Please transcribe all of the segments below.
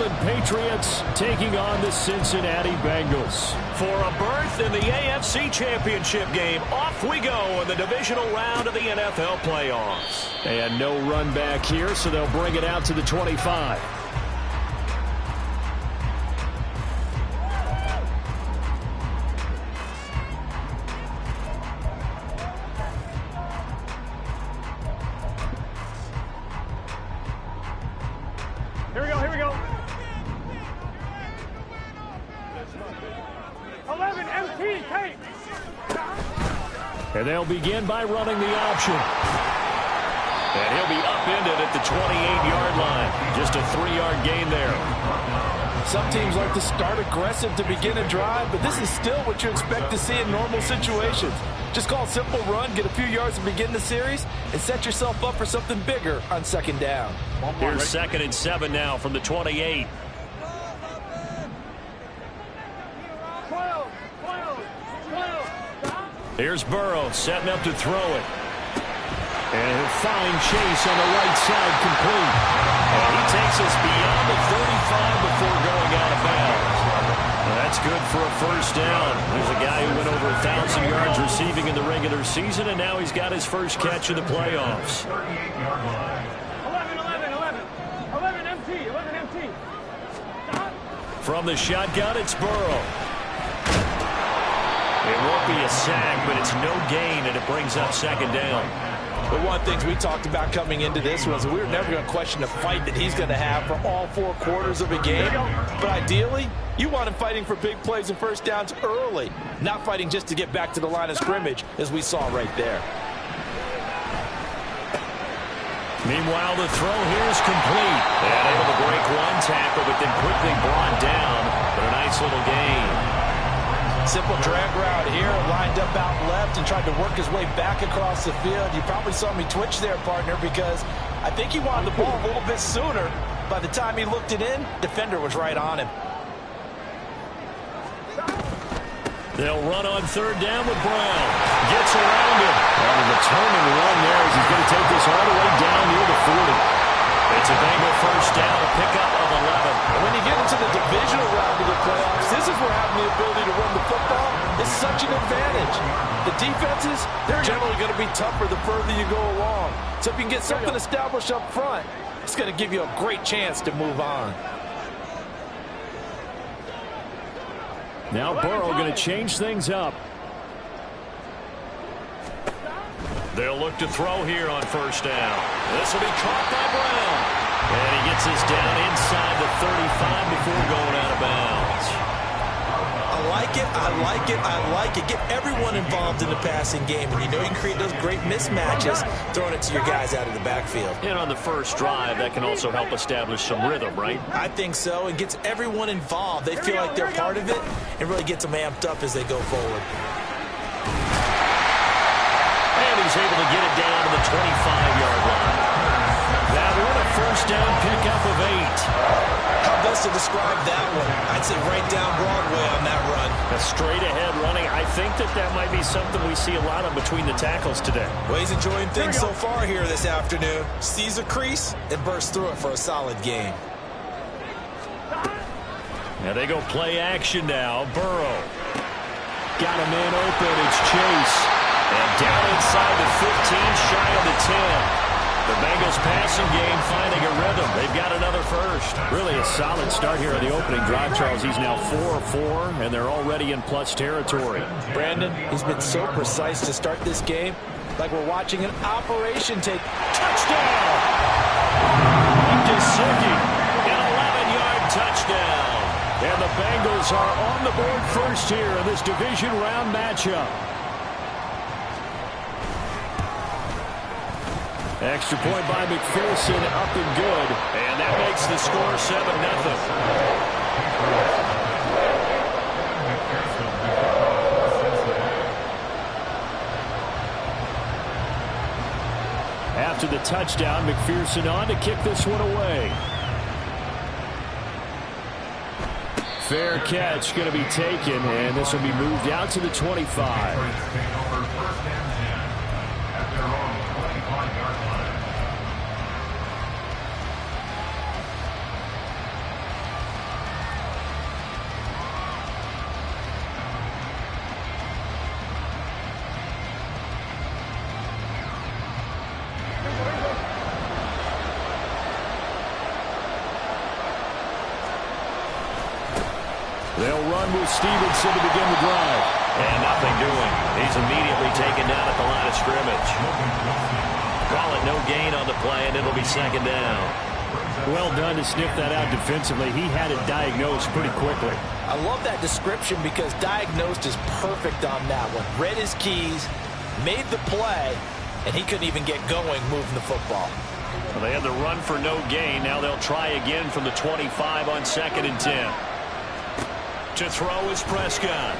England Patriots taking on the Cincinnati Bengals. For a berth in the AFC Championship game, off we go in the divisional round of the NFL playoffs. And no run back here, so they'll bring it out to the 25. Here we go. 11 MT, tape. And they'll begin by running the option. And he'll be upended at the 28-yard line. Just a 3-yard gain there. Some teams like to start aggressive to begin a drive, but this is still what you expect to see in normal situations. Just call a simple run, get a few yards to begin the series, and set yourself up for something bigger on second down. Here's 2nd and 7 now from the 28. 12. Here's Burrow setting up to throw it. And he'll find Chase on the right side, complete. And he takes us beyond the 35 before going out of bounds. Well, that's good for a first down. There's a guy who went over 1,000 yards receiving in the regular season, and now he's got his first catch in the playoffs. 11 MT. From the shotgun, it's Burrow. It won't be a sack, but it's no gain, and it brings up second down. But one of the things we talked about coming into this was we were never going to question the fight that he's going to have for all 4 quarters of a game. But ideally, you want him fighting for big plays and first downs early, not fighting just to get back to the line of scrimmage, as we saw right there. Meanwhile, the throw here is complete. And able to break one tackle, but then quickly brought down. But a nice little gain. Simple drag route here, lined up out left and tried to work his way back across the field. You probably saw me twitch there, partner, because I think he wanted the ball a little bit sooner. By the time he looked it in, defender was right on him. They'll run on third down with Brown. Gets around him. On a determined run there as he's going to take this all the way down near the 40. It's a Bengal first down, a pickup of 11. And when you get into the divisional round of the playoffs, this is where having the ability to run the football is such an advantage. The defenses, they're generally going to be tougher the further you go along. So if you can get something established up front, it's going to give you a great chance to move on. Now Burrow going to change things up. They'll look to throw here on first down. This will be caught by Brown. And he gets us down inside the 35 before going out of bounds. I like it. Get everyone involved in the passing game. And you know you can create those great mismatches throwing it to your guys out of the backfield. And on the first drive, that can also help establish some rhythm, right? I think so. It gets everyone involved. They feel like they're part of it and really gets them amped up as they go forward. And he's able to get it down to the 25-yard line. That one a first down pickup of 8. How best to describe that one? I'd say right down Broadway on that run. A straight-ahead running. I think that might be something we see a lot of between the tackles today. Well, he's enjoying things so far here this afternoon. Sees a crease and bursts through it for a solid game. Now they go play action now. Burrow. Got a man open. It's Chase. And down inside the 15, shy of the 10. The Bengals passing game finding a rhythm. They've got another first. Really a solid start here on the opening drive, Charles. He's now 4 of 4, and they're already in plus territory. Brandon, he's been so precise to start this game, like we're watching an operation take. Touchdown! Gesicki, an 11-yard touchdown. And the Bengals are on the board first here in this division round matchup. Extra point by McPherson, up and good. And that makes the score 7-0. After the touchdown, McPherson on to kick this one away. Fair catch going to be taken, and this will be moved out to the 25. They'll run with Stevenson to begin the drive. And nothing doing. He's immediately taken down at the line of scrimmage. Call it no gain on the play, and it'll be second down. Well done to sniff that out defensively. He had it diagnosed pretty quickly. I love that description because diagnosed is perfect on that one. Read his keys, made the play, and he couldn't even get going moving the football. Well, they had the run for no gain. Now they'll try again from the 25 on 2nd and 10. To throw is Prescott.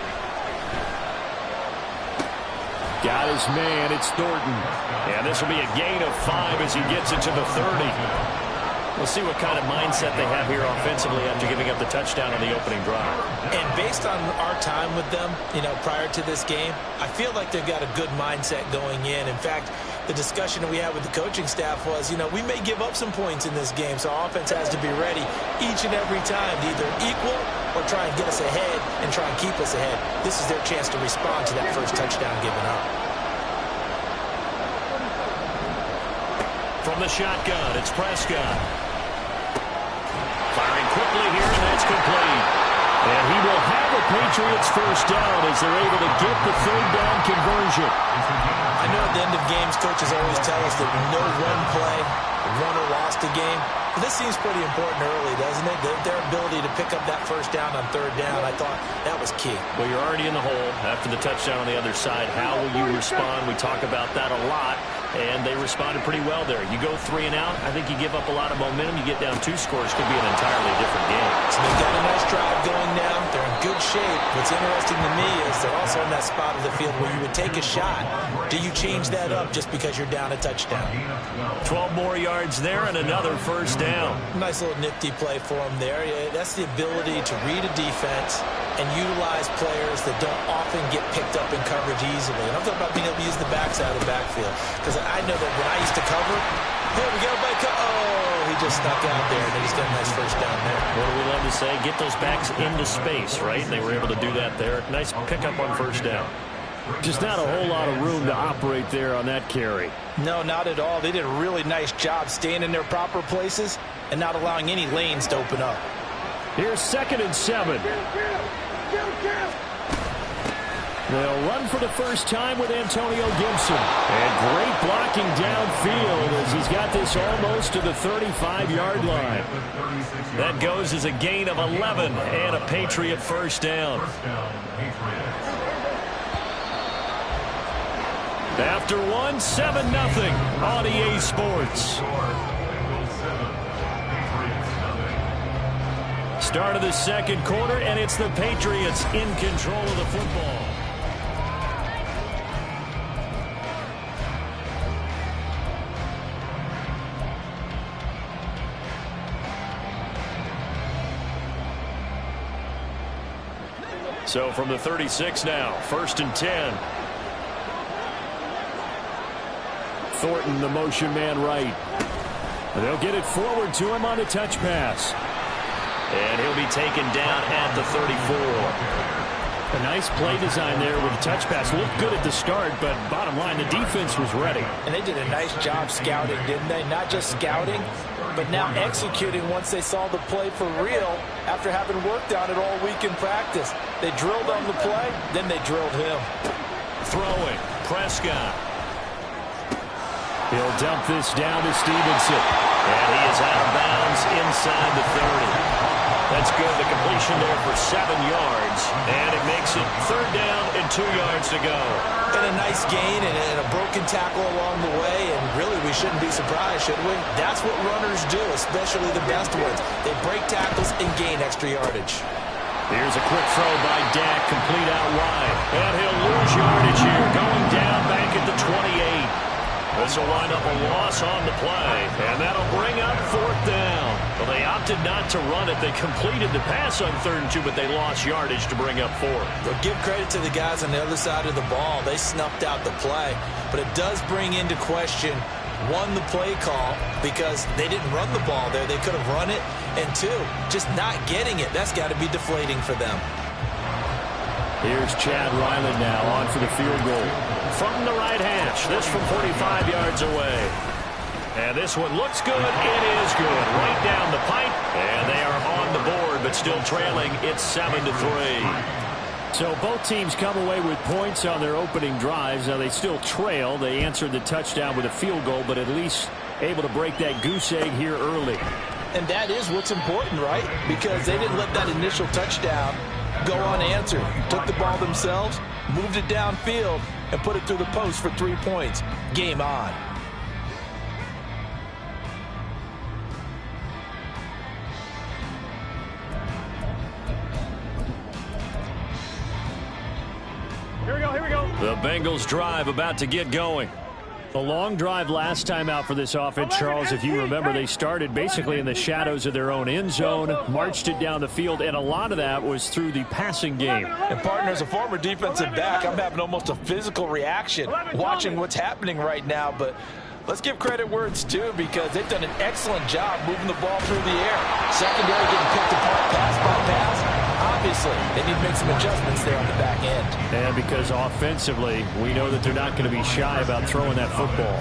Got his man. It's Thornton. And this will be a gain of 5 as he gets it to the 30. We'll see what kind of mindset they have here offensively after giving up the touchdown on the opening drive. And based on our time with them, prior to this game, I feel like they've got a good mindset going in. In fact, the discussion that we had with the coaching staff was, we may give up some points in this game, so our offense has to be ready each and every time to either equal or try and get us ahead and try and keep us ahead. This is their chance to respond to that first touchdown given up. From the shotgun, it's Prescott. Firing quickly here, and that's complete. And he will have a Patriots first down as they're able to get the third down conversion. I know at the end of games, coaches always tell us that no run play, won or lost a game. But this seems pretty important early, doesn't it? Their ability to pick up that first down on third down, I thought that was key. Well, you're already in the hole after the touchdown on the other side. How will you respond? We talk about that a lot, and they responded pretty well there. You go 3 and out, I think you give up a lot of momentum. You get down 2 scores, could be an entirely different game. So they've got a nice drive going now. They're in good shape. What's interesting to me is they're also in that spot of the field where you would take a shot. Do you change that up just because you're down a touchdown? 12 more yards there and another first down. Nice little nifty play for them there. Yeah, that's the ability to read a defense and utilize players that don't often get picked up in coverage easily. And I'm talking about being able to use the backside of the backfield. Because I know that when I used to cover, here we go, he just stuck out there, and they just got a nice first down there. What do we love to say? Get those backs into space, right? And they were able to do that there. Nice pickup on first down. Just not a whole lot of room to operate there on that carry. No, not at all. They did a really nice job staying in their proper places and not allowing any lanes to open up. Here's 2nd and 7. They'll run for the first time with Antonio Gibson. And great blocking downfield as he's got this almost to the 35-yard line. That goes as a gain of 11 and a Patriot first down. After 1, 7-0 on EA Sports. Start of the second quarter, and it's the Patriots in control of the football. So from the 36 now, 1st and 10. Thornton, the motion man right. They'll get it forward to him on a touch pass. And he'll be taken down at the 34. A nice play design there with a touch pass. Looked good at the start, but bottom line, the defense was ready. And they did a nice job scouting, didn't they? Not just scouting, but now executing once they saw the play for real after having worked on it all week in practice. They drilled on the play, then they drilled him. Throwing, Prescott. He'll dump this down to Stevenson. And he is out of bounds inside the 30. That's good. The completion there for 7 yards. And it makes it 3rd down and 2 yards to go. And a nice gain and a broken tackle along the way. And really, we shouldn't be surprised, should we? That's what runners do, especially the best ones. They break tackles and gain extra yardage. Here's a quick throw by Dak, complete out wide. And he'll lose yardage here, going down back at the 28. This will wind up a loss on the play, and that'll bring up 4th down. Well, they opted not to run it. They completed the pass on 3rd and 2, but they lost yardage to bring up 4th. Well, give credit to the guys on the other side of the ball. They snuffed out the play, but it does bring into question, 1, the play call, because they didn't run the ball there. They could have run it, and 2, just not getting it. That's got to be deflating for them. Here's Chad Ryland now on for the field goal. From the right hash, this from 45 yards away. And this one looks good. It is good. Right down the pipe. And they are on the board, but but still trailing. It's 7-3. So both teams come away with points on their opening drives. Now they still trail. They answered the touchdown with a field goal, but at least able to break that goose egg here early. And that is what's important, right? Because they didn't let that initial touchdown go unanswered. Took the ball themselves, moved it downfield, and put it through the post for 3 points. Game on. Here we go, here we go. The Bengals drive about to get going. A long drive last time out for this offense, Charles. If you remember, they started basically in the shadows of their own end zone, marched it down the field, and a lot of that was through the passing game. And partner, as a former defensive back, I'm having almost a physical reaction watching what's happening right now. But let's give credit where it's due, because they've done an excellent job moving the ball through the air. Secondary getting picked apart pass by pass. Obviously, they need to make some adjustments there on the back end. And because offensively, we know that they're not going to be shy about throwing that football.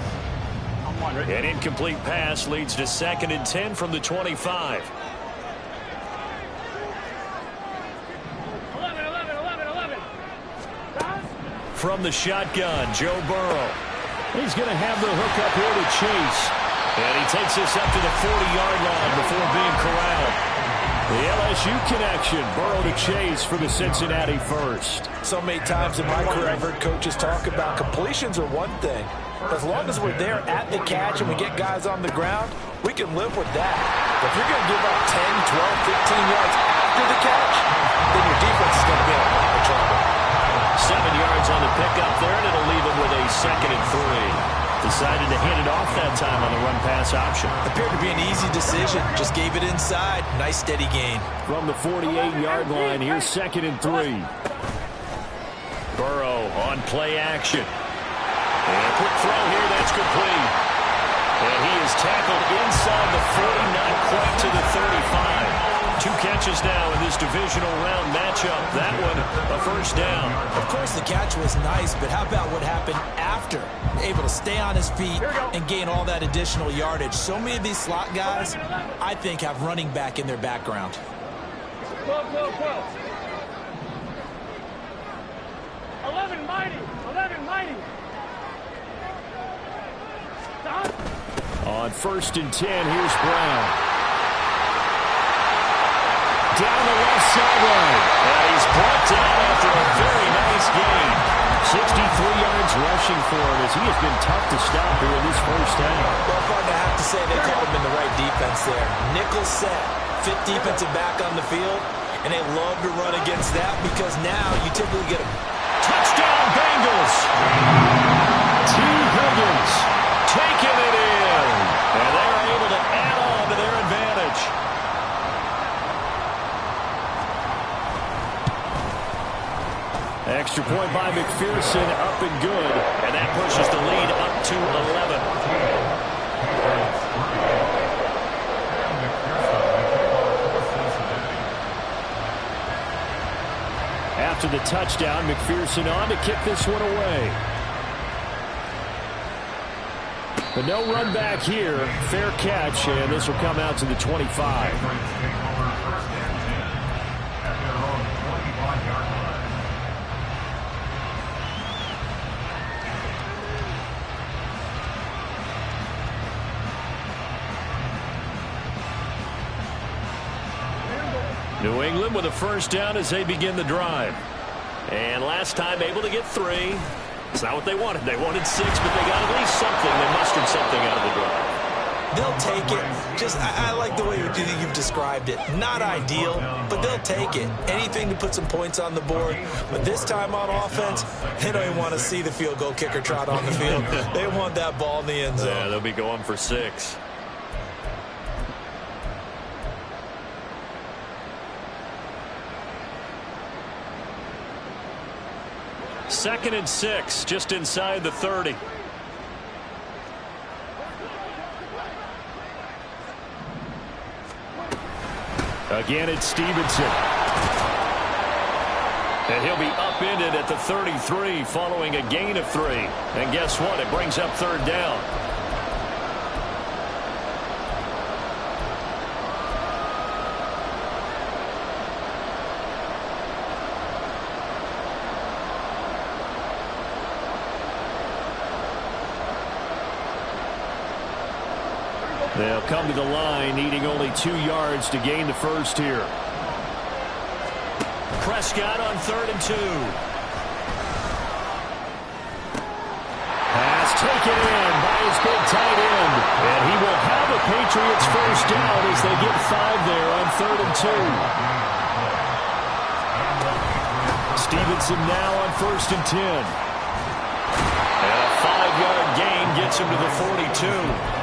An incomplete pass leads to 2nd and 10 from the 25. 11. From the shotgun, Joe Burrow. He's going to have the hook up here to Chase. And he takes this up to the 40-yard line before being corralled. The LSU connection, Burrow to Chase for the Cincinnati first. So many times in my career, I've heard coaches talk about completions are one thing. As long as we're there at the catch and we get guys on the ground, we can live with that. But if you're going to give up 10, 12, 15 yards after the catch, then your defense is going to be in a lot of trouble. 7 yards on the pickup there, and it'll leave him with a 2nd and 3. Decided to hand it off that time on the run-pass option. Appeared to be an easy decision. Just gave it inside. Nice steady gain. From the 48-yard line, here's 2nd and 3. Burrow on play action. And a quick throw here, that's complete. And he is tackled inside the 40, not quite to the 35. 2 catches now in this divisional round matchup. That one, a first down. Of course, the catch was nice, but how about what happened after? Able to stay on his feet and gain all that additional yardage. So many of these slot guys, I think, have running back in their background. 12. 11 mighty. On 1st and 10, here's Brown. Down the left sideline. And he's brought down after a very nice gain. 63 yards rushing for him, as he has been tough to stop here in this first half. Well, partner, I have to say they called him in the right defense there. Nickel set, fit defensive back on the field, and they love to run against that because now you typically get a touchdown Bengals. T. Higgins taking it in. And they're able to add on to their advantage. Extra point by McPherson, up and good. And that pushes the lead up to 11. After the touchdown, McPherson on to kick this one away. But no run back here. Fair catch, and this will come out to the 25. New England with a first down as they begin the drive. And last time able to get 3. It's not what they wanted. They wanted 6, but they got at least something. They mustered something out of the drive. They'll take it. Just, I like the way you've described it. Not ideal, but they'll take it. Anything to put some points on the board. But this time on offense, they don't even want to see the field goal kicker trot on the field. They want that ball in the end zone. Yeah, they'll be going for 6. Second and 6, just inside the 30. Again, it's Stevenson. And he'll be upended at the 33 following a gain of 3. And guess what? It brings up 3rd down. They'll come to the line, needing only 2 yards to gain the first here. Prescott on 3rd and 2. Pass taken in by his big tight end. And he will have a Patriots first down as they get 5 there on 3rd and 2. Stevenson now on 1st and 10. And a 5-yard gain gets him to the 42.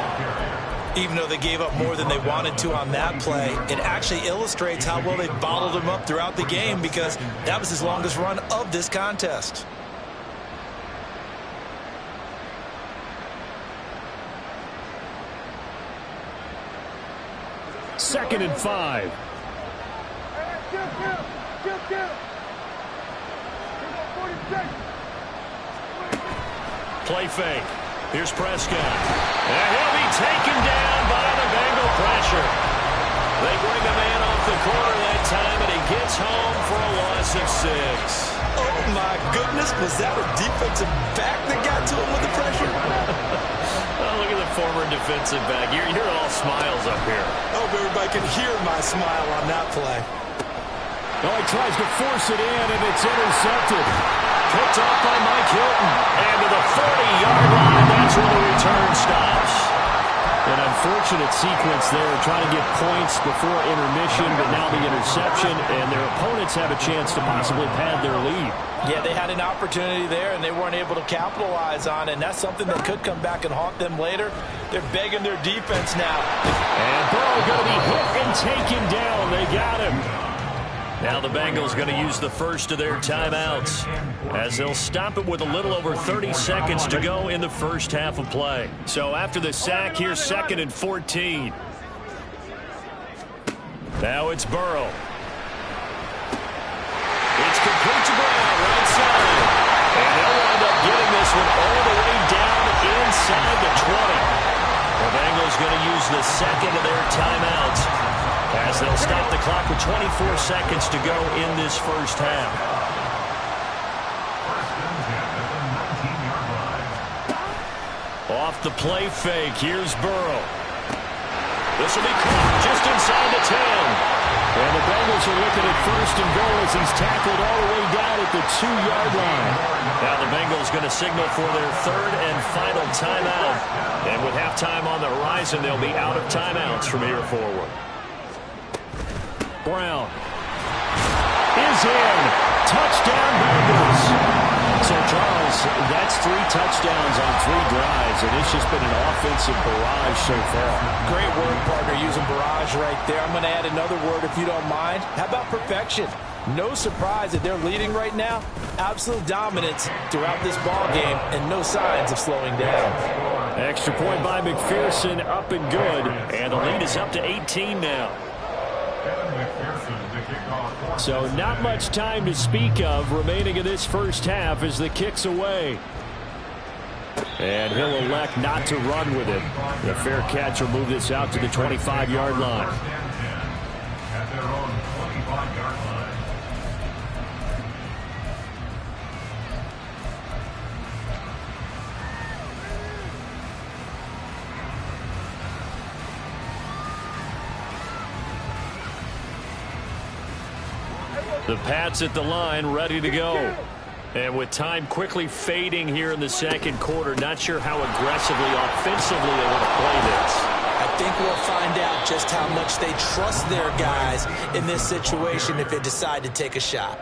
Even though they gave up more than they wanted to on that play, it actually illustrates how well they bottled him up throughout the game, because that was his longest run of this contest. Second and 5. Play fake. Here's Prescott. And he'll be taken down by the Bengal pressure. They bring a man off the corner that time, and he gets home for a loss of 6. Oh, my goodness. Was that a defensive back that got to him with the pressure? Oh, look at the former defensive back. You're all smiles up here. I hope everybody can hear my smile on that play. Oh, he tries to force it in, and it's intercepted. Picked off by Mike Hilton. And to the 40-yard line, that's where the return stops. An unfortunate sequence there, trying to get points before intermission, but now the interception, and their opponents have a chance to possibly pad their lead. Yeah, they had an opportunity there, and they weren't able to capitalize on it, and that's something that could come back and haunt them later. They're begging their defense now. And Burrow going to be hit and taken down. They got him. Now the Bengals going to use the first of their timeouts, as they'll stop it with a little over 30 seconds to go in the first half of play. So after the sack, here's 2nd and 14. Now it's Burrow. It's complete to Brown, right side. And they'll wind up getting this one all the way down inside the 20. The Bengals going to use the second of their timeouts, as they'll stop the clock with 24 seconds to go in this first half. Off the play fake, here's Burrow. This will be caught just inside the 10. And the Bengals are looking at 1st and goal as he's tackled all the way down at the 2-yard line. Now the Bengals going to signal for their 3rd and final timeout. And with halftime on the horizon, they'll be out of timeouts from here forward. Brown is in. Touchdown, Bengals. So, Charles, that's 3 touchdowns on 3 drives, and it's just been an offensive barrage so far. Great word, partner, using barrage right there. I'm going to add another word if you don't mind. How about perfection? No surprise that they're leading right now. Absolute dominance throughout this ball game, and no signs of slowing down. Extra point by McPherson, up and good. And the lead is up to 18 now. So not much time to speak of remaining in this first half as the kick's away. And he'll elect not to run with it. The fair catch will move this out to the 25-yard line. The Pats at the line, ready to go. And with time quickly fading here in the second quarter, not sure how aggressively, offensively they want to play this. I think we'll find out just how much they trust their guys in this situation if they decide to take a shot.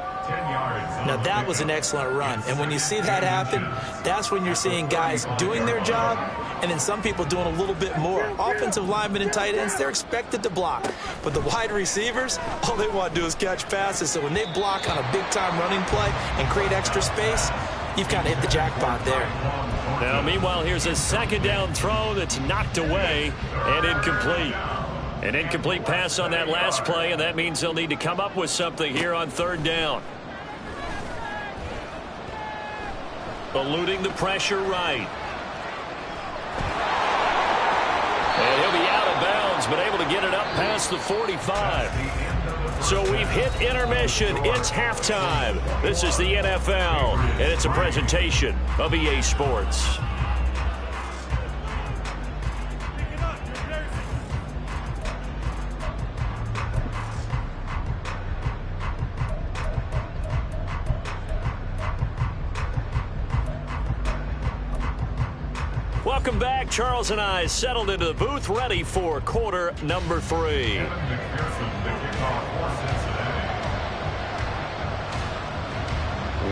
Now, that was an excellent run. And when you see that happen, that's when you're seeing guys doing their job and then some people doing a little bit more. Offensive linemen and tight ends, they're expected to block. But the wide receivers, all they want to do is catch passes. So when they block on a big-time running play and create extra space, you've kind of hit the jackpot there. Now, meanwhile, here's a 2nd down throw that's knocked away and incomplete. An incomplete pass on that last play, and that means they'll need to come up with something here on 3rd down. Eluding the pressure right. And he'll be out of bounds, but able to get it up past the 45. So we've hit intermission. It's halftime. This is the NFL, and it's a presentation of EA Sports. Welcome back. Charles and I settled into the booth, ready for quarter number 3.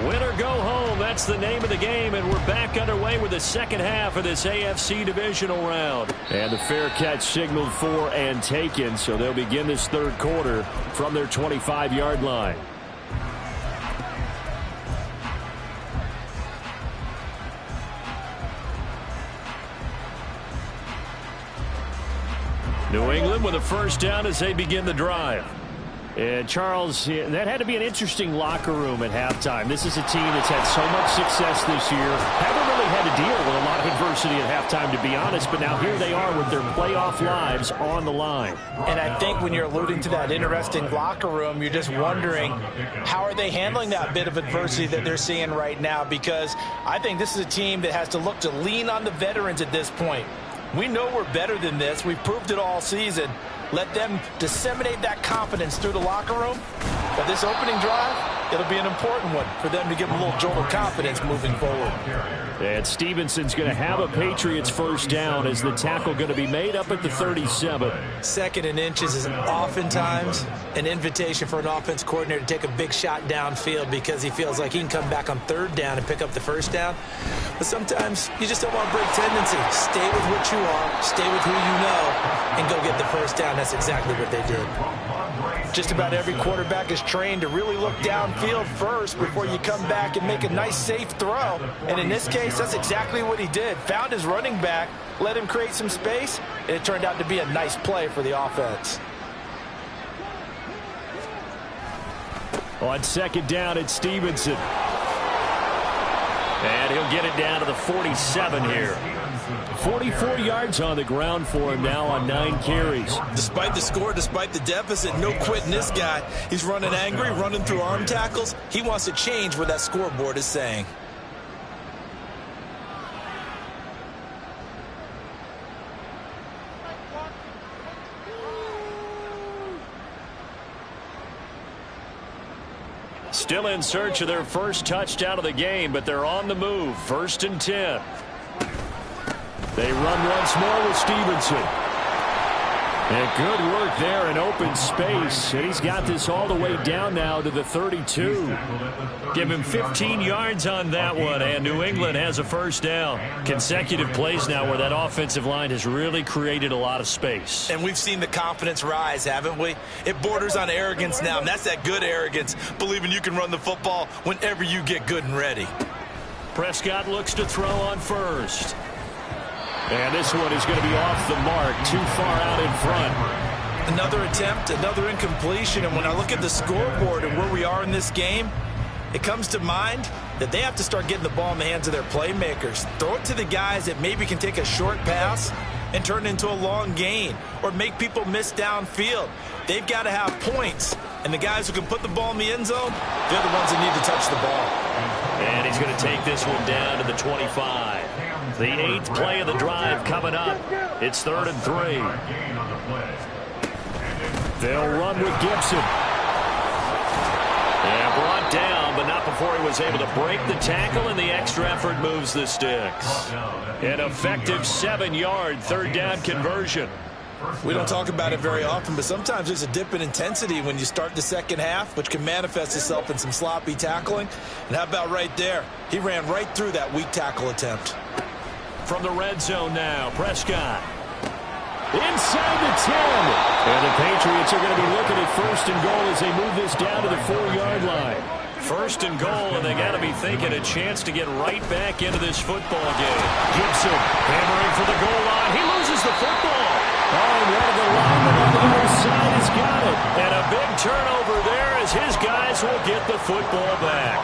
Win or go home, that's the name of the game, and we're back underway with the second half of this AFC divisional round. And the fair catch signaled for and taken, so they'll begin this third quarter from their 25-yard line. New England with a first down as they begin the drive. And Charles, that had to be an interesting locker room at halftime. This is a team that's had so much success this year. Haven't really had to deal with a lot of adversity at halftime, to be honest. But now here they are with their playoff lives on the line. And I think when you're alluding to that interesting locker room, you're just wondering how are they handling that bit of adversity that they're seeing right now? Because I think this is a team that has to look to lean on the veterans at this point. We know we're better than this. We've proved it all season. Let them disseminate that confidence through the locker room. But this opening drive, it'll be an important one for them to give them a little jolt of confidence moving forward. And Stevenson's going to have a Patriots first down as the tackle going to be made up at the 37. Second and inches is oftentimes an invitation for an offense coordinator to take a big shot downfield because he feels like he can come back on third down and pick up the first down. But sometimes you just don't want to break tendency. Stay with what you are, stay with who you know, and go get the first down. That's exactly what they did. Just about every quarterback is trained to really look downfield first before you come back and make a nice, safe throw. And in this case, that's exactly what he did. Found his running back, let him create some space, and it turned out to be a nice play for the offense. On second down, it's Stevenson. And he'll get it down to the 47 here. 44 yards on the ground for him now on 9 carries. Despite the score, despite the deficit, no quitting this guy. He's running angry, running through arm tackles. He wants to change what that scoreboard is saying. Still in search of their first touchdown of the game, but they're on the move. 1st and 10. They run once more with Stevenson. And good work there in open space. And he's got this all the way down now to the 32. Give him 15 yards on that one, and New England has a first down. Consecutive plays now where that offensive line has really created a lot of space. And we've seen the confidence rise, haven't we? It borders on arrogance now, and that's that good arrogance, believing you can run the football whenever you get good and ready. Prescott looks to throw on first. And this one is going to be off the mark, too far out in front. Another attempt, another incompletion, and when I look at the scoreboard and where we are in this game, it comes to mind that they have to start getting the ball in the hands of their playmakers. Throw it to the guys that maybe can take a short pass and turn it into a long gain or make people miss downfield. They've got to have points, and the guys who can put the ball in the end zone, they're the ones that need to touch the ball. And he's going to take this one down to the 25. The 8th play of the drive coming up. It's 3rd and 3. They'll run with Gibson. And brought down, but not before he was able to break the tackle, and the extra effort moves the sticks. An effective 7-yard 3rd down conversion. We don't talk about it very often, but sometimes there's a dip in intensity when you start the second half, which can manifest itself in some sloppy tackling. And how about right there? He ran right through that weak tackle attempt. From the red zone now, Prescott. Inside the 10. And the Patriots are going to be looking at 1st and goal as they move this down to the 4-yard line. 1st and goal, and they got to be thinking a chance to get right back into this football game. Gibson hammering for the goal line. He loses the football. Oh, and one of the linemen on the other side has got it. And a big turnover there as his guys will get the football back.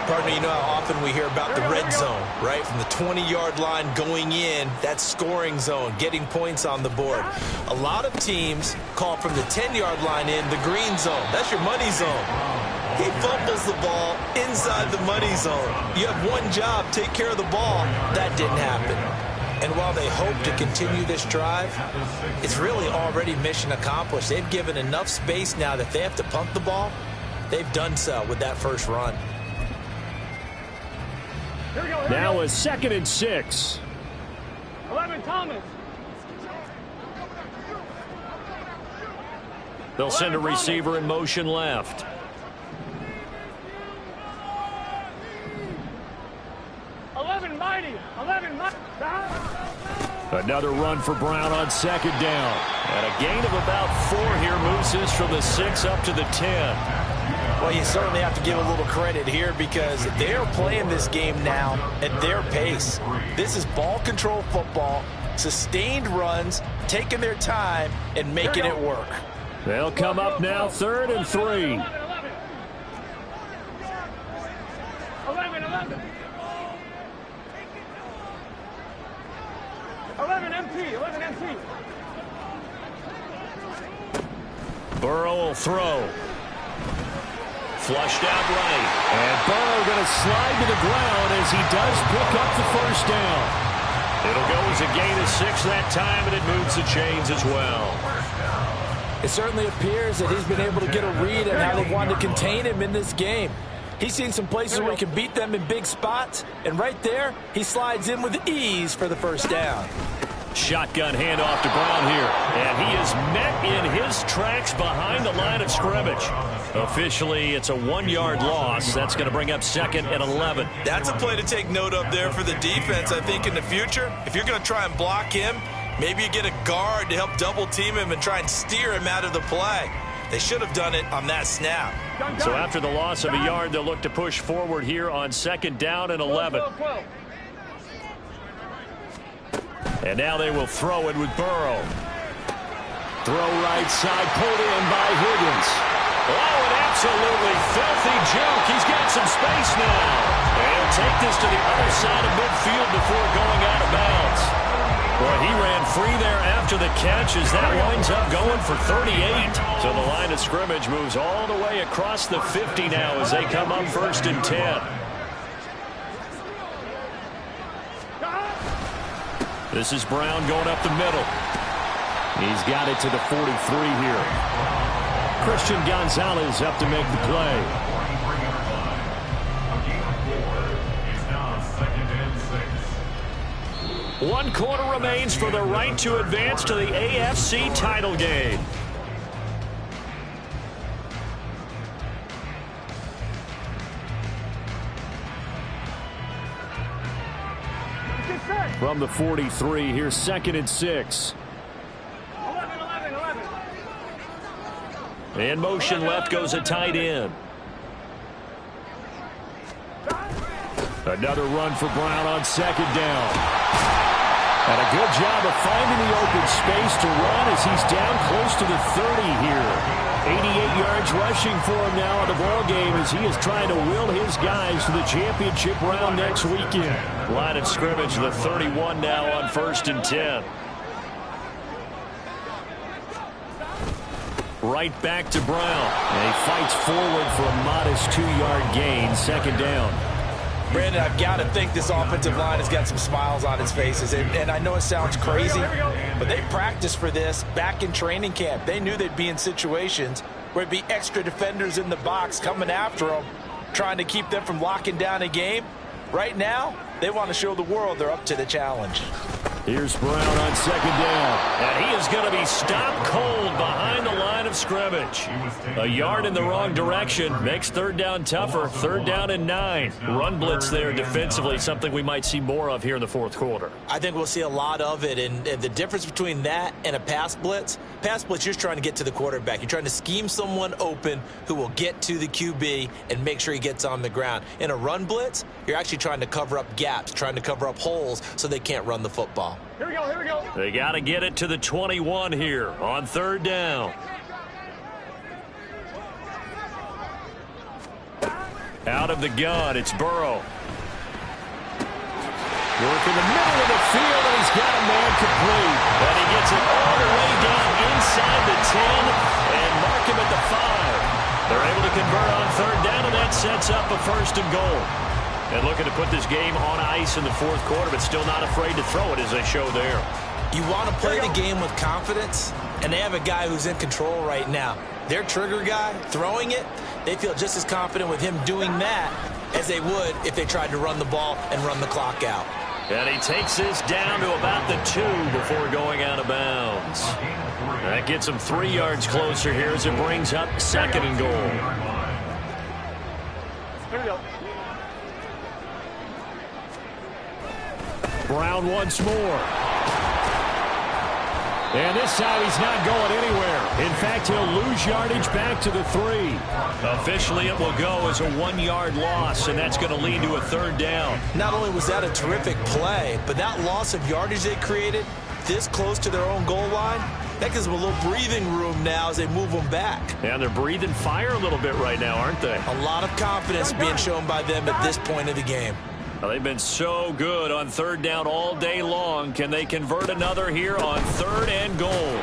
Pardon me, you know how often we hear about the red zone, right? From the 20-yard line going in, that scoring zone, getting points on the board. A lot of teams call from the 10-yard line in the green zone. That's your money zone. He fumbles the ball inside the money zone. You have one job, take care of the ball. That didn't happen. And while they hope to continue this drive, it's really already mission accomplished. They've given enough space now that they have to punt the ball. They've done so with that first run. Now a 2nd and 6. 11, Thomas. They'll send a receiver in motion left. Mighty. 11, Mighty. Another run for Brown on second down. And a gain of about 4 here moves this from the 6 up to the 10. Well, you certainly have to give a little credit here because they're playing this game now at their pace. This is ball control football, sustained runs, taking their time and making it work. They'll come up now 3rd and 3. 11. 11 MT. Burrow will throw. Flushed out right. And Burrow going to slide to the ground as he does pick up the first down. It'll go as a gain of 6 that time, and it moves the chains as well. It certainly appears that he's been able to get a read on how they wanted to contain him in this game. He's seen some places where he can beat them in big spots, and right there, he slides in with ease for the first down. Shotgun handoff to Brown here, and he is met in his tracks behind the line of scrimmage. Officially, it's a 1-yard loss. That's going to bring up 2nd and 11. That's a play to take note of there for the defense, I think, in the future. If you're going to try and block him, maybe you get a guard to help double team him and try and steer him out of the play. They should have done it on that snap. So after the loss of a yard, they'll look to push forward here on 2nd down and 11. And now they will throw it with Burrow. Throw right side, pulled in by Higgins. Oh, an absolutely filthy juke. He's got some space now. And he'll take this to the other side of midfield before going out of bounds. Boy, he ran free there after the catch as that winds up going for 38. So the line of scrimmage moves all the way across the 50 now as they come up 1st and 10. This is Brown going up the middle. He's got it to the 43 here. Christian Gonzalez up to make the play. One quarter remains for the right to advance to the AFC title game. From the 43, here's 2nd and 6. 11. In motion left goes a tight end. Another run for Brown on 2nd down. And a good job of finding the open space to run as he's down close to the 30 here. 88 yards rushing for him now in the ball game as he is trying to will his guys to the championship round next weekend. Line of scrimmage, the 31 now on 1st and 10. Right back to Brown. And he fights forward for a modest 2-yard gain, 2nd down. Brandon, I've got to think this offensive line has got some smiles on its faces. And I know it sounds crazy, but they practiced for this back in training camp. They knew they'd be in situations where it'd be extra defenders in the box coming after them, trying to keep them from locking down a game. Right now, they want to show the world they're up to the challenge. Here's Brown on 2nd down. And he is going to be stopped cold behind the line of scrimmage. A yard in the wrong direction makes 3rd down tougher. 3rd down and 9. Run blitz there defensively, something we might see more of here in the 4th quarter. I think we'll see a lot of it. And the difference between that and a pass blitz, you're just trying to get to the quarterback. You're trying to scheme someone open who will get to the QB and make sure he gets on the ground. In a run blitz, you're actually trying to cover up gaps, trying to cover up holes so they can't run the football. Here we go. They got to get it to the 21 here on 3rd down. Out of the gun, it's Burrow. Work in the middle of the field, and he's got a man complete. And he gets it all the way down inside the 10 and mark him at the 5. They're able to convert on 3rd down, and that sets up a 1st and goal. And looking to put this game on ice in the 4th quarter, but still not afraid to throw it as they show there. You want to play the game with confidence, and they have a guy who's in control right now. Their trigger guy, throwing it, they feel just as confident with him doing that as they would if they tried to run the ball and run the clock out. And he takes this down to about the 2 before going out of bounds. That gets him 3 yards closer here as it brings up 2nd and goal. Here we go. Brown once more. And this time he's not going anywhere. In fact, he'll lose yardage back to the 3. Officially, it will go as a 1-yard loss, and that's going to lead to a 3rd down. Not only was that a terrific play, but that loss of yardage they created this close to their own goal line, that gives them a little breathing room now as they move them back. And they're breathing fire a little bit right now, aren't they? A lot of confidence being shown by them at this point of the game. Well, they've been so good on 3rd down all day long. Can they convert another here on 3rd and goal?